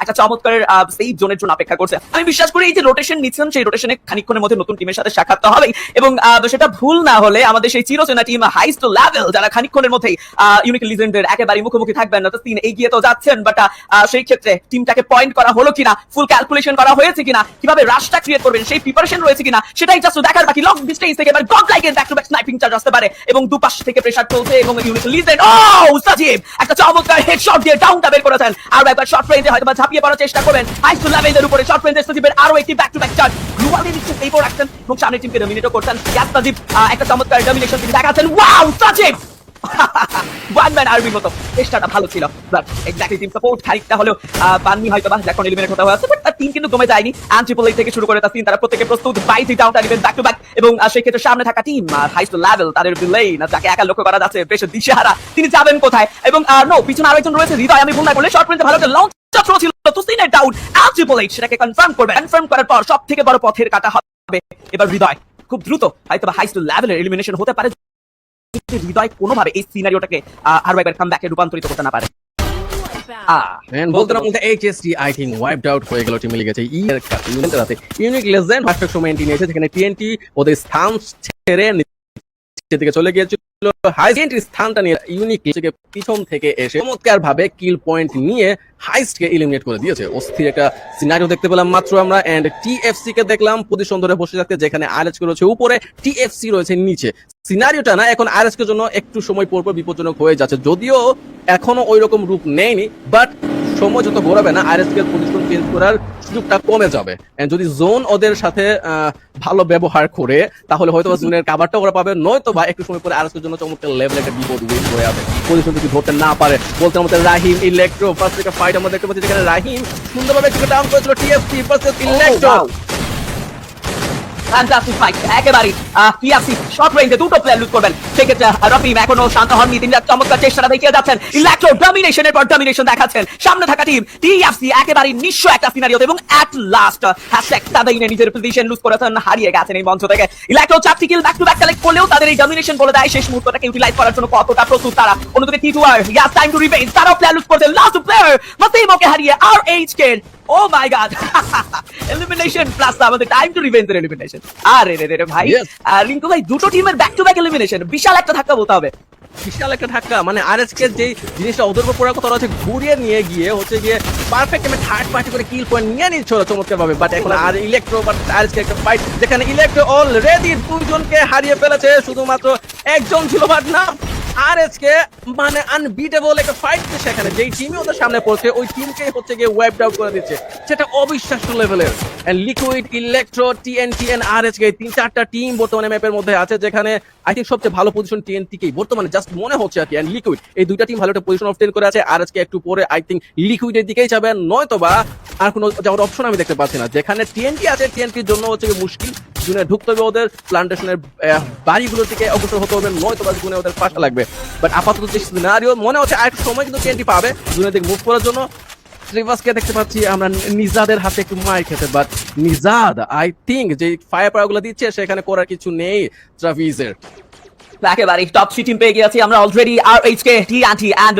একটা চমৎকার সেই জোনের জন্য অপেক্ষা করছে। আমি বিশ্বাস করি এই যে রোটেশন নিচ্ছেন সেই রোটেশনে খানিকক্ষণের মধ্যে নতুন টিমের সাথে সাক্ষাৎ তো হবেই, এবং সেটা ভুল না হলে আমাদের সেই চিরচেনা টিম হাইস্ট লেভেল যারা খানিকক্ষণের মধ্যেই ইউনিক লিজেন্ডের একেবারে মুখোমুখি থাকবেন না, তো তিন এগিয়ে তো যাচ্ছেন, বাট সেই ক্ষেত্রে টিমটাকে পয়েন্ট করা হলো কিনা, ফুল ক্যালকুলেশন করা হয়েছে কিনা, কিভাবে রাশটা ক্রিয়েট করবেন সেই প্রিপারেশন রয়েছে কিনা, সেটাই জাস্ট দেখার বাকি। লং ডিস্টেন্স থেকে এবার god like back to back sniping charge আসতে পারে এবং দুপাশ থেকে প্রেসার চলছে এবং ইউনিক লিজেন্ড সাজিব একটা চমৎকার হেডশট দিয়ে ডাউনটা বের করেছেন। আর একবার শর্ট রেঞ্জে হয়তো ঝাঁপিয়ে পড়ার চেষ্টা করবেন হাইস্ট লেভেলের উপরে। শর্ট রেঞ্জে সাজিবের আরো একটি back to back charge globally দিচ্ছেন এই প্রোডাকশন এবং সামনের টিমকে ডমিনেটও করছেন। ইয়াস সাজিব একটা চমৎকার ডমিনেশন তিনি দেখাচ্ছেন। ওয়াও সাজিব ওয়ান ম্যান আর্মির মতো চেষ্টাটা ভালো ছিল, বাট এক্স্যাক্টলি টিম সাপোর্ট খানিকটা হলেও পাননি হয়তো বা যখন এলিমিনেট হতে হয়েছে, বাট তার টিম কিন্তু কমে যায়নি। ট্রিপল থেকে শুরু করে তার তিন তারা প্রত্যেকে প্রস্তুত 22 ডাউনটা নেবেন ব্যাক টু ব্যাক, এবং সেই ক্ষেত্রে সামনে থাকা টিম হাইস্ট লেভেল তাদের বিলেইন যাকে একা লক্ষ্য করা যাচ্ছে বেশ দিশেহারা, তিনি যাবেন কোথায়। এবং নো পিছনে আরেকজন রয়েছে হৃদয়, আমি ভুল না করলে শর্ট রেঞ্জে ভালো একটা লং থ্রো ছিল, তো সিনের ডাউন ট্রিপল সেটাকে কনফার্ম করবে। কনফার্ম করার পর সবথেকে বড় পথের কাটা হবে এবার হৃদয়। খুব দ্রুত হয়তো বা হাইস্ট লেভেলের এলিমিনেশন হতে পারে হৃদয় কোনোভাবে এই সিনারিওটাকে আরো একবার কামব্যাকে রূপান্তরিত করতে না পারে। বলতে না বলতে HST I think wiped out হয়ে গেল, টিমে লেগেছে ইউনিক লেজেন্ড ফার্স্ট সময় এন্ট্রি নিয়েছে, যেখানে টিএনটি ওদের স্থান ছেড়ে নিচের দিকে চলে গিয়েছিল। হাইস্ট স্থানটা নিয়ে ইউনিক থেকে পিছন থেকে এসে চমৎকার ভাবে কিল পয়েন্ট নিয়ে হাইস্টকে এলিমিনেট করে দিয়েছে। অস্থির একটা সিনারিও দেখতে পেলাম মাত্র আমরা। এন্ড টিএফসি কে দেখলাম পজিশন ধরে বসে থাকতে, যেখানে আরএসকে রয়েছে উপরে, টিএফসি রয়েছে নিচে। সিনারিওটা না এখন আরএসকে জন্য একটু সময় পর পর বিপজ্জনক হয়ে যাচ্ছে, যদিও এখনো ওই রকম রূপ নেয়নি, বাট সময় যত ঘোরাবে না আরএসকে পজিশন চেঞ্জ করার সুযোগটা কমে যাবে। যদি জোন ওদের সাথে ভালো ব্যবহার করে তাহলে হয়তো জোনের কাভারটা ওরা পাবে, নয়তো বা একটু সময় পরে আরএসকের জন্য চমৎকার লেভেল একটা বিপদ ওয়েট হয়ে যাবে পজিশন যদি ধরতে না পারে। বলতে আমাদের রাহিম ইলেকট্রো ফার্স্ট থেকে ফাইট আমরা দেখতে পাচ্ছি, যেখানে রাহিম সুন্দরভাবে একটু ডাউন করেছিল TFC versus electro. Fantastic fight একেবারে। টিএফসি শর্ট রেঞ্জে দুটো প্লেয়ার লুজ করবেন, সেক্ষেত্রে রফিম এখনো শান্ত হননি, তিনি চমৎকার চেষ্টাটা দেখিয়ে যাচ্ছেন। ইলেকট্রো ডমিনেশনের পর ডমিনেশন দেখাচ্ছেন, সামনে থাকা টিম টিএফসি একেবারে নিঃস্ব একটা সিনারিওতে, এবং এট লাস্ট তাদেরই নিজের পজিশন লুজ করেছেন, হারিয়ে গেছেন এই মঞ্চ থেকে। ইলেকট্রো 4টি কিল ব্যাক টু ব্যাক কালেক্ট করলেও তাদের এই ডমিনেশন বলে দেয় শেষ মুহূর্তটাকে ইউটিলাইজ করার জন্য কতটা প্রস্তুত তারা। অন্যদিকে টি2আর ইয়াস টাইম টু রিভেঞ্জ, তারাও প্লেয়ার লুজ করছে। লাস্ট প্লেয়ার মাসিমোকে হারিয়ে আরএইচকে, ও মাই গড এলিমিনেশন প্লাস আমাদের টাইম টু রিভেঞ্জ এর এলিমিনেশন। আরে রে রে ভাই, রিঙ্কু ভাই দুটো টিমের ব্যাক টু ব্যাক এলিমিনেশন, বিশাল একটা ধাক্কা বলতে হবে। বিশাল একটা ধাক্কা, মানে আরএসকে যে জিনিসটা ওদের উপর পড়ার কথা হচ্ছে ঘুরিয়ে নিয়ে গিয়ে হচ্ছে গিয়ে পারফেক্ট টাইমে থার্ড পার্টি করে কিল পয়েন্ট নিয়ে নিচ্ছিল চমৎকার ভাবে। বাট এখন আর ইলেকট্রো বাট আরএসকে একটা ফাইট, যেখানে ইলেকট্রো অলরেডি দুইজনকে হারিয়ে ফেলেছে, শুধুমাত্র একজন ছিল বাট না আরএসকে মানে আনবিটেবল একটা ফাইট। সেখানে যেই টিমই ওদের সামনে পড়ছে ওই টিমকেই হচ্ছে গিয়ে ওয়াইপড আউট করে দিচ্ছে, সেটা অবিশ্বাস্য লেভেলের। And liquid, electro, TNT and RSK 3-4টা টিম বর্তমানে ম্যাপের মধ্যে আছে, যেখানে আই থিঙ্ক সবচেয়ে ভালো পজিশন টিএনটিকেই বর্তমানে জাস্ট মনে হচ্ছে আর কি। এন্ড লিকুইড এই দুইটা টিম ভালো একটা পজিশন অবটেন করে আছে। আরএসকে একটু পরে আই থিঙ্ক লিকুইডের দিকেই যাবে, নয়তো বা আর কোনো যাওয়ার অপশন আমি দেখতে পাচ্ছি না। যেখানে টিএনটি আছে টিএনটির জন্য হচ্ছে মুশকিল, জুনে ঢুকতে হবে ওদের প্লান্টেশনের বাড়িগুলোর দিকে অগ্রসর হতে হবে, নয়তো বা জুনে ওদের পাশা লাগবে। বাট আপাতত যে সিনারিও মনে হচ্ছে আর একটু সময় কিন্তু টিএনটি পাবে জুনের দিকে মুভ করার জন্য। ট্রেভাসকে দেখতে পাচ্ছি আমরা নিজাদের হাতে একটু মার খেতে, বাট নিজাদ আই থিঙ্ক যে ফায়ার পাওয়ার গুলো দিচ্ছে সেখানে করার কিছু নেই ট্রাভিসের। একেবারে টপ 3 টিম পেয়ে গেছি আমরা অলরেডি, আরএইচকে, টিএনটি এন্ড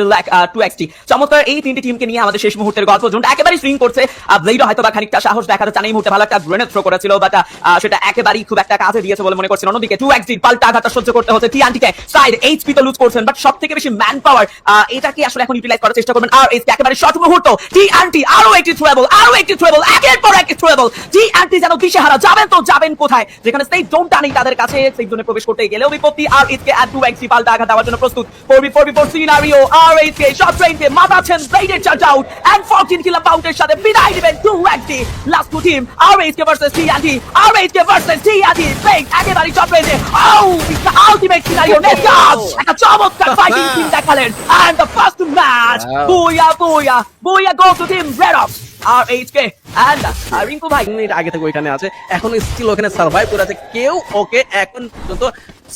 2XT। চমৎকার এই তিনটি টিমকে নিয়ে আমাদের শেষ মুহূর্তের গল্প জোনটা একেবারে সুইং করছে। ব্লেডও হয়তো বা খানিকটা সাহস দেখাতে চান এই মুহূর্তে, ভালো একটা গ্রেনেড থ্রো করেছিল, বাট সেটা একেবারেই খুব একটা কাজে দিয়েছে বলে মনে করছেন। অন্যদিকে 2XT পাল্টা আঘাতটা সহ্য করতে হচ্ছে টিএনটিকে, সাইড এইচপি তো লুজ করছেন, বাট সবথেকে বেশি ম্যান পাওয়ার এটাকে আসলে এখন ইউটিলাইজ করার চেষ্টা করবেন আরএইচকে। একেবারে শর্ট মুহূর্ত, টিএনটি আরো একটি থ্রোয়েবল, একের পর এক থ্রোয়েবল। টিএনটি যেন দিশেহারা, যাবেন তো যাবেন কোথায়, যেখানে সেই জোনটা নেই তাদের কাছে, সেই জোনে প্রবেশ করতে গেলেও বিপত্তি। আরএইচকে এন্ড 2XT পাল্টা আঘাত দেওয়ার জন্য প্রস্তুত। 4v4 সিনারিও, আরএইচকে শর্ট রেঞ্জে মারাচ্ছেন ব্লেডের চার্জ আউট এন্ড 14 কিল আউটের সাথে বিদায় দিবেন 2XT। Last two team RHK versus TNT, RHK versus TNT. Blade একেবারে শর্ট রেঞ্জে, the ultimate scenario net guard একটা চমৎকার ফাইটিং টিম দেখালেন। And the first match, booyah go to team red of RHK. And Rinku ভাই আগে থেকে ওইখানে আছে, এখন স্টিল ওখানে সার্ভাইভ করে আছে, কেউ ওকে এখন পর্যন্ত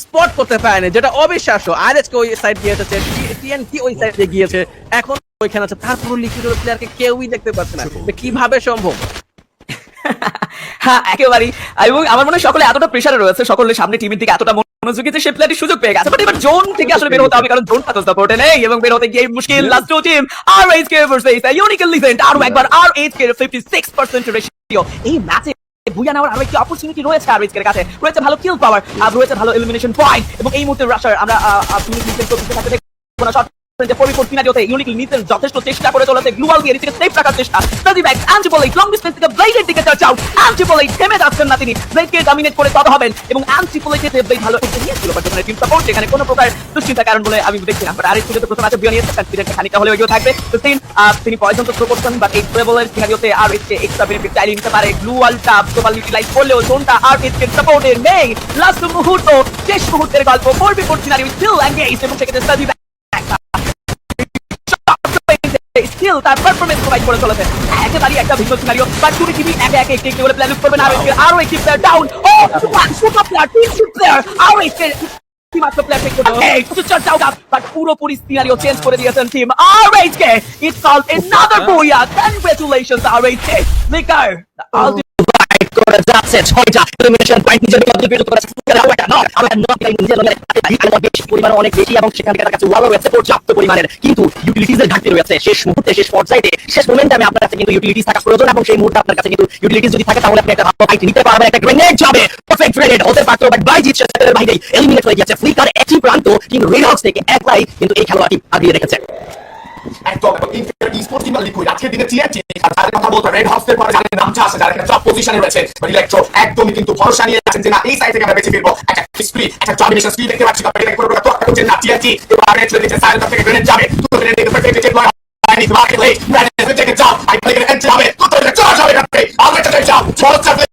স্পট করতে পারেনি, যেটা অবিশ্বাস্য। আরএসকে ওই সাইড গিয়েছে, টিএনটি ওই সাইডে গিয়েছে, এখন ওইখানে আছে, তারপর লিকুইড প্লেয়ারকে কেউই দেখতে পাচ্ছে না, কিভাবে সম্ভব? হ্যাঁ একেবারেই, এবং আমার মনে হয় সকলে এতটা প্রেসারে রয়েছে, সকলের সামনে টিমের দিকে এতটা মনোযোগীতে সে প্লেয়ারটি সুযোগ পেয়ে গেছে, বাট এবার জোন থেকে আসলে বের হতে হবে, কারণ জোনটা তো সাপোর্টে নেই এবং বের হতে গিয়ে মুশকিল। Last two team RH versus Unique Legend, আরো একবার RH 56% রেশিও। এই ম্যাচে বুয়া নেওয়ার আরো একটি অপরচুনিটি রয়েছে RH এর কাছে, রয়েছে ভালো কিল পাওয়ার, আর রয়েছে ভালো এলিমিনেশন পয়েন্ট, এবং এই মুহূর্তে রাশার আমরা ইউনিক লিজেন্ড করতে থাকতে দেখব না। যে পরিপূর্ণ সিনারিওতে ইউনিক লিজেন্ড যথেষ্ট চেষ্টা করে চলেছে গ্লোবাল দিয়ে নিজেকে সেফ রাখার চেষ্টা। সাজি ব্যাক অ্যান্টিপোলেট লং ডিসটেন্স থেকে ব্লেডের দিকে টাচ আউট। অ্যান্টিপোলেট থেমে যাচ্ছেন না, তিনি ব্লেডকে ডমিনেট করে তবে হবেন, এবং অ্যান্টিপোলেটে ব্লেড ভালো করতে নিয়েছিল, বাট যখন টিম সাপোর্ট সেখানে কোনো প্রকার দুশ্চিন্তা কারণ বলে আমি দেখছি না। বাট আরেক সুযোগ প্রথম আছে বিয়ে নিয়েছে, কনফিডেন্স খানিকটা হলেও এগিয়ে থাকবে। তো তিনি পয়জন তো থ্রো করছেন, বাট এই ট্রেবলের সিনারিওতে আর এসকে এক্সট্রা বেনিফিট চাইলে নিতে পারে। গ্লোবালটা গ্লোবাল ইউটিলাইজ করলেও জোনটা আর এসকে সাপোর্টের নেই। লাস্ট মুহূর্ত, শেষ মুহূর্তের গল্প, 4v4 সিনারিও স্টিল এনগেজ, এবং সেক্ষেত্রে সাজি স্কিল তার পারফরম্যান্স প্রোভাইড করে চলেছে। একেবারে একটা ভিন্ন সিনারিও, বাট তুমি টিভি একে একে একটি করে প্ল্যান করবেন। আরো একটি প্লেয়ার ডাউন। ও সুপার প্লেয়ার, টিম প্লেয়ার, আরো একটি মাত্র প্লেয়ার টেক করতে সুচার ডাউন, বাট পুরোপুরি সিনারিও চেঞ্জ করে দিয়েছেন team RH K. It's all another বয়া। কংগ্রাচুলেশনস RH কে। লিকার করে যাচ্ছে 6টা এলিমিনেশন পয়েন্ট নিজের দিকে অধিকৃত করেছে। এটা নট আমরা নট নিজের জন্য বেশি পরিমাণ অনেক বেশি, এবং সেখান থেকে তার কাছে ওয়াল রয়েছে পর্যাপ্ত পরিমাণের, কিন্তু ইউটিলিটিজের ঘাটতি রয়েছে। শেষ মুহূর্তে, শেষ পর্যায়ে, শেষ মোমেন্টে আমি আপনার কাছে কিন্তু ইউটিলিটিস থাকা প্রয়োজন, এবং সেই মুহূর্তে আপনার কাছে কিন্তু ইউটিলিটিস যদি থাকে তাহলে আপনি একটা ভালো ফাইট নিতে পারবেন। একটা গ্রেনেড যাবে, পারফেক্ট গ্রেনেড হতে পারতো, বাট বাইজিৎ সেটার বাইরেই এলিমিনেট হয়ে গেছে। ফ্লিকার একই প্রান্ত, কিন্তু রেড হক্স থেকে একলাই কিন্তু এই খেলোয়াড়টি আগিয়ে রেখেছে। একদম স্পোর্টস টিম লিকুইড আজকের দিনে টিএনটি আর যাদের কথা বলতে রেড হাউসের পরে যাদের নামটা আসে, যারা টপ পজিশনে রয়েছে, ইলেকট্রো একদমই কিন্তু ভরসা নিয়ে আছেন যে না এই সাইড থেকে আমরা বেঁচে ফিরবো। একটা স্প্রি, একটা ডমিনেশন স্প্রি দেখতে পাচ্ছি, তারপরে দেখতে পারবো তো হচ্ছে না টিএনটি এবং আগে চলে গেছে সাইড থেকে গ্রেনেড যাবে, দুটো গ্রেনেড দেখতে পাচ্ছি যে লয় I need to mark it late. Brandon is taking job. I play it and job it. Tuto the charge of it. I'll get to the job. Charles Chaplin.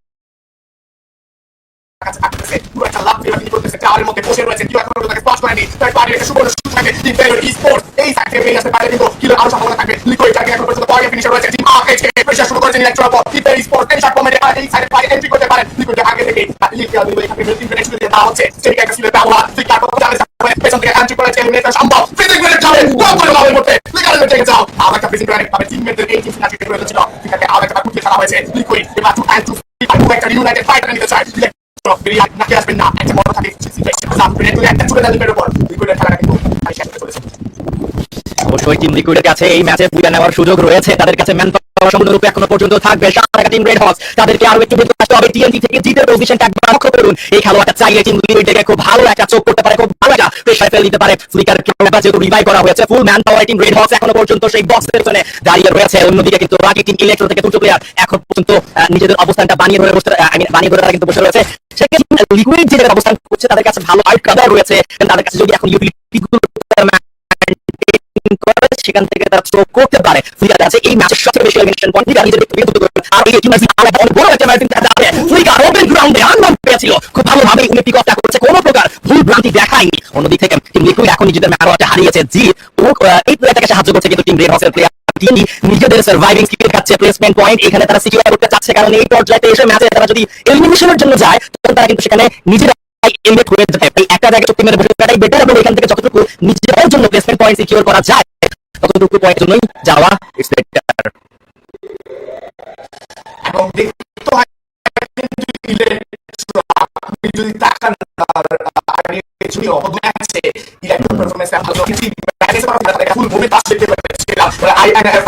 পুরো একটা লাভ দিয়ে আপনি করতেছে, টাওয়ারের মধ্যে বসে রয়েছে, কেউ এখন তাকে স্পট করেনি, তাই পারে একটা সুবর্ণ সুযোগ থাকে টিম ফেভারিট স্পোর্টস এই সাইড থেকে বেরিয়ে আসতে পারে, কিন্তু কিলো আরো সম্ভাবনা থাকবে। লিকুইড টাকে এখন পর্যন্ত পয়েন্ট ফিনিশার রয়েছে, টিম RH কে প্রেসার শুরু করেছে ইলেকট্রোর উপর। টিম ফেভারিট স্পোর্টস এই শট কমেন্টে এই সাইডে পারে এন্ট্রি করতে পারেন। লিকুইড আগে থেকে লিকুইড আলবি এখানে টিম ফেভারিট শুরু দিয়ে দেওয়া হচ্ছে, সেদিকে একটা সিলেক্ট দেওয়া ঠিক তার কথা জানে পেছন থেকে এন্ট্রি করেছে, এলিমিনেটর সম্ভব। ফিজিক মিনিট যাবে গোল করে লাভের মধ্যে লিকুইড থেকে যাও আর একটা ফিজিক মিনিট পাবে। টিমমেটদের এই টিম ফিনালে করে ছিল, ঠিক আছে আর একটা কুটি খেলা হয়েছে। লিকুইড এবার টু অ্যান্ড টু একটা ইউনাইটেড ফাইটার নিতে চায়। নাকি আসবেন না, একটা বড় থাকে একটা চলে যাবে উপর লিকুইডের খেলাটা কিন্তু শেষ হতে চলেছে। অবশ্যই টিম লিকুইডের কাছে এই ম্যাচে বুয়া নেওয়ার সুযোগ রয়েছে, তাদের কাছে ম্যান পাওয়ার সম্পূর্ণরূপে এখনো পর্যন্ত থাকবে। সারা টিম রেড হক্স তাদেরকে আরো একটু বেশি আসতে হবে, টিএনটি থেকে জিতের পজিশনটা একবার লক্ষ্য করুন। এই খেলোয়াড়টা চাইলে টিম লিকুইডকে খুব ভালো একটা চোখ করতে পারে, খুব ভালো একটা প্রেসার ফেল দিতে পারে। ফ্লিকার ক্লাবটা যেহেতু রিভাইভ করা হয়েছে, full man power team red Hawks এখনো পর্যন্ত সেই বক্সের পেছনে দাঁড়িয়ে রয়েছে। অন্যদিকে কিন্তু বাকি টিম ইলেকট্রো থেকে দুটো প্লেয়ার এখন পর্যন্ত নিজেদের অবস্থানটা বানিয়ে ধরে বসে, বানিয়ে ধরে তারা কিন্তু বসে রয়েছে। সেক্ষেত্রে লিকুইড যে অবস্থান করছে তাদের কাছে ভালো আর্ট কভার রয়েছে, তাদের কাছে যদি এখন ইউটিলিটি সেখান থেকে তারা থ্রো করতে পারে। ফ্লিকার আছে এই ম্যাচের সবচেয়ে বেশি এলিমিনেশন পয়েন্ট, ফ্লিকার নিজের ব্যক্তিগত আর এই টিম অনেক বড় একটা ম্যাচ যাবে। ফ্লিকার ওপেন গ্রাউন্ডে আনন্দ পেয়েছিল, খুব ভালোভাবে উনি পিক অফটা করছে, কোনো প্রকার ভুল ভ্রান্তি দেখায়নি। অন্যদিক থেকে টিম লিকুইড এখন নিজেদের ম্যাচটা হারিয়েছে, জি এই প্লেয়ারটাকে সাহায্য করছে কিন্তু টিম রেড হক্সের প্লেয়ার নিজেদের সার্ভাইভিং স্কিল খাচ্ছে, প্লেসমেন্ট পয়েন্ট এখানে তারা সিকিউর করতে চাচ্ছে, কারণ এই পর্যায়ে এসে ম্যাচে তারা যদি এলিমিনেশনের জন্য যায় তখন তারা কিন্তু সেখানে নিজেরা এলিমিনেট হয়ে যায়। এই একটা জায়গায় চুক্তি মেরে বসে থাকাটাই বেটার, এবং এখান থেকে যতটুকু নিজেদের জন্য প্লেসমেন্ট পয়েন্ট সিকিউর করা যায় ততটুকু পয়েন্টের জন্যই যাওয়া ইটস বেটার। এবং দেখতে হয় আপনি যদি তাকান যদি অবদান আছে ইলেকট্রো পারফরম্যান্স ভালো কিছু ম্যানেজ করা তাদের ফুল মুভমেন্ট আসলে দেখতে পাচ্ছিলাম। I and F